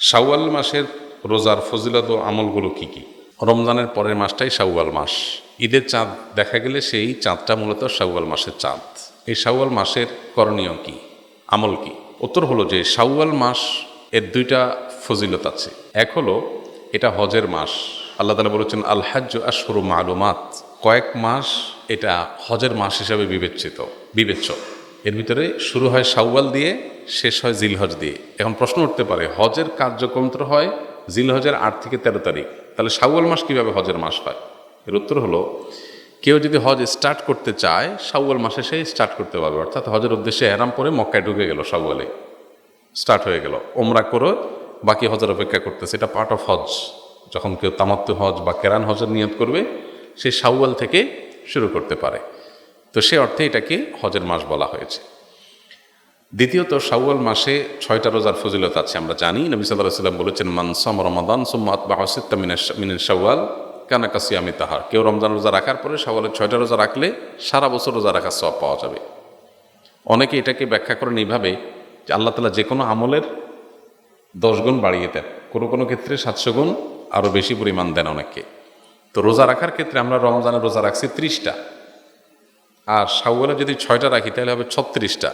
শাওয়াল মাসের রোজার ফজিলত ও আমলগুলো কি কি? রমজানের পরের মাসটাই শাওয়াল মাস। ঈদের চাঁদ দেখা গেলে সেই চাঁদটা মূলত শাওয়াল মাসের চাঁদ। এই শাওয়াল মাসের করণীয় কি, আমল কি? উত্তর হলো যে শাওয়াল মাস এর দুইটা ফজিলত আছে। এক হলো এটা হজের মাস। আল্লাহ তাআলা বলেছেন আল হাজ্জ আশহুরু মালুমাত, কয়েক মাস এটা হজের মাস হিসাবে বিবেচ্য। এর ভিতরে শুরু হয় শাওয়াল দিয়ে, শেষ হয় জিলহজ দিয়ে। এখন প্রশ্ন উঠতে পারে, হজের কার্যক্রম তো হয় জিলহজের 8 থেকে 13 তারিখ, তাহলে শাওয়াল মাস কিভাবে হজের মাস হয়? এর উত্তর হলো, কেউ যদি হজ স্টার্ট করতে চায় শাওয়াল মাসে সে স্টার্ট করতে পারবে। অর্থাৎ হজের উদ্দেশ্যে এহরাম পরে মক্কায় ঢুকে গেল, শাওয়ালে স্টার্ট হয়ে গেল, ওমরা করে বাকি হজের অপেক্ষা করতেছে। এটা পার্ট অফ হজ। যখন কেউ তামাত্তু হজ বা কেরান হজের নিয়ত করবে, সে শাওয়াল থেকে শুরু করতে পারে। তো সে অর্থে এটাকে হজের মাস বলা হয়েছে। দ্বিতীয়ত, শাওয়াল মাসে 6টা রোজার ফজিলত আছে। আমরা জানি নবী সাল্লাল্লাহু আলাইহি ওয়াসাল্লাম বলেছেন মান সামা রমাদান সুম্মা আতবাআহু সিত্তাম মিনাশ শাওয়াল কানা কাসিয়ামি তাহার। কেউ রমজান রোজা রাখার পরে শাওয়ালের 6টা রোজা রাখলে সারা বছর রোজা রাখার সওয়াব পাওয়া যাবে। অনেকে এটাকে ব্যাখ্যা করেন এইভাবে যে আল্লাহ তাআলা যে কোনো আমলের 10 গুণ বাড়িয়ে দেন, কোনো ক্ষেত্রে 700 গুণ আরও বেশি পরিমাণ দেন অনেককে। তো রোজা রাখার ক্ষেত্রে আমরা রমজানের রোজা রাখছি 30টা, আর শাওয়ালে যদি 6টা রাখি তাহলে হবে 36টা।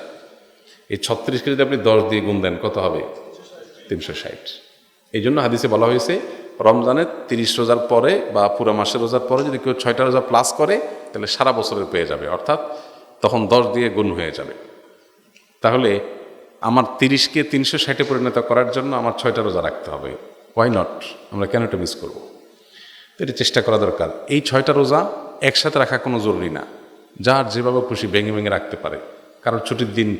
এই 36কে যদি আপনি 10 দিয়ে গুণ দেন কত হবে? 360। এই জন্য হাদিসে বলা হয়েছে রমজানের 30 রোজার পরে বা পুরো মাসের রোজার পরে যদি কেউ 6টা রোজা প্লাস করে তাহলে সারা বছরের পেয়ে যাবে, অর্থাৎ তখন 10 দিয়ে গুণ হয়ে যাবে। তাহলে আমার 30কে 360-এ পরিণত করার জন্য আমার 6টা রোজা রাখতে হবে। Why not? আমরা কেন এটা মিস করবো? তো এটা চেষ্টা করা দরকার। এই 6টা রোজা একসাথে রাখা কোনো জরুরি না, যার যেভাবে খুশি ভেঙে রাখতে পারে। কারণ ছুটির দিন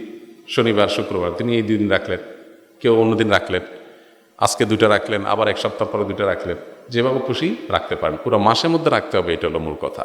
শনিবার শুক্রবার, তিনি এই 2 দিন রাখলেন, কেউ অন্য দিন রাখলেন, আজকে 2টা রাখলেন, আবার 1 সপ্তাহ পরে 2টা রাখলেন, যেভাবে খুশি রাখতে পারেন। পুরো মাসের মধ্যে রাখতে হবে, এটা হলো মূল কথা।